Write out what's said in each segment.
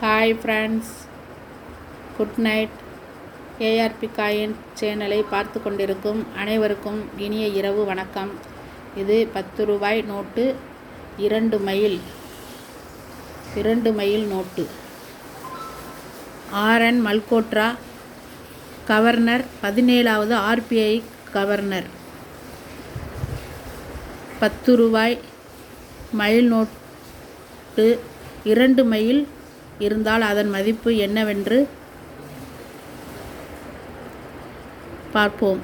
Hi friends, good night. ARP coin சேனலை பார்த்து கொண்டிருக்கும் அனைவருக்கும் இனிய இரவு வணக்கம். இது 10 ரூபாய் நோட்டு, 2 மைல் நோட்டு. ஆர்என் மல்கோட்ரா கவர்னர், 17வது ஆர்பிஐ கவர்னர். 10 ரூபாய் மைல் நோட்டு 2 மைல் இருந்தால் அதன் மதிப்பு என்னவென்று பார்ப்போம்.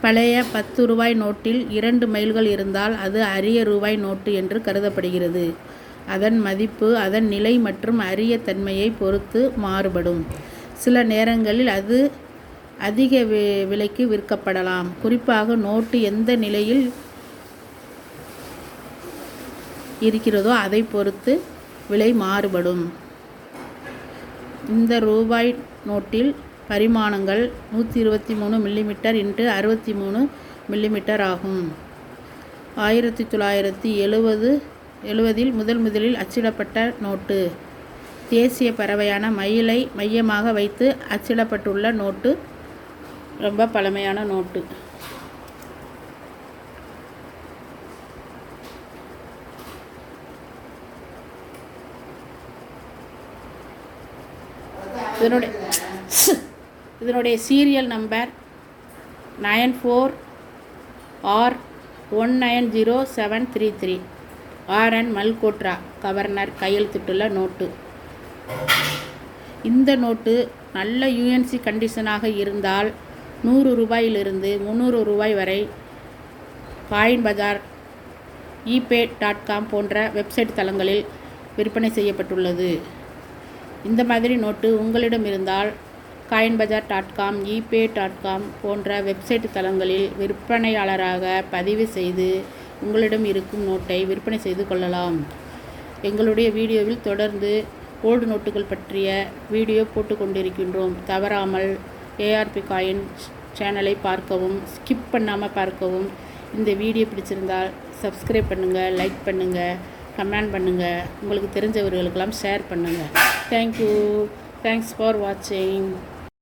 பழைய 10 ரூபாய் நோட்டில் 2 மைல்கள் இருந்தால் அது அரிய ரூபாய் நோட்டு என்று கருதப்படுகிறது. அதன் மதிப்பு அதன் நிலை மற்றும் அரிய தன்மையை பொறுத்து மாறுபடும். சில நேரங்களில் அது அதிக விலைக்கு விற்கப்படலாம். குறிப்பாக நோட்டு எந்த நிலையில் இருக்கிறதோ அதை பொறுத்து விலை மாறுபடும். இந்த ரூபாய் நோட்டில் பரிமாணங்கள் 123 மில்லிமீட்டர் × 63 மில்லிமீட்டர் ஆகும். 1970 முதலில் அச்சிடப்பட்ட நோட்டு. தேசிய பறவையான மயிலை மையமாக வைத்து அச்சிடப்பட்டுள்ள நோட்டு. ரொம்ப பழமையான நோட்டு. இதனுடைய serial number 94R190733. RN Malhotra governor கையெழுத்திட்டுள்ள நோட்டு. இந்த நோட்டு நல்ல யூஎன்சி கண்டிஷனாக இருந்தால் 100 ரூபாயிலிருந்து 300 ரூபாய் வரை காயின் பஜார், ePay.com போன்ற வெப்சைட் தளங்களில் விற்பனை செய்யப்பட்டுள்ளது. இந்த மாதிரி நோட்டு உங்களிடம் இருந்தால் coinbazaar.com, ePay.com போன்ற வெப்சைட் தளங்களில் விற்பனையாளராக பதிவு செய்து உங்களிடம் இருக்கும் நோட்டை விற்பனை செய்து கொள்ளலாம். எங்களுடைய வீடியோவில் தொடர்ந்து ஓல்டு நோட்டுகள் பற்றிய வீடியோ போட்டு கொண்டிருக்கின்றோம். தவறாமல் ஏஆர்பி காயின் சேனலை பார்க்கவும், ஸ்கிப் பண்ணாமல் பார்க்கவும். இந்த வீடியோ பிடிச்சிருந்தால் சப்ஸ்கிரைப் பண்ணுங்கள், லைக் பண்ணுங்கள், கமெண்ட் பண்ணுங்கள், உங்களுக்கு தெரிஞ்சவர்களுக்கெல்லாம் ஷேர் பண்ணுங்கள். தேங்க்யூ. தேங்க்ஸ் ஃபார் வாட்சிங்.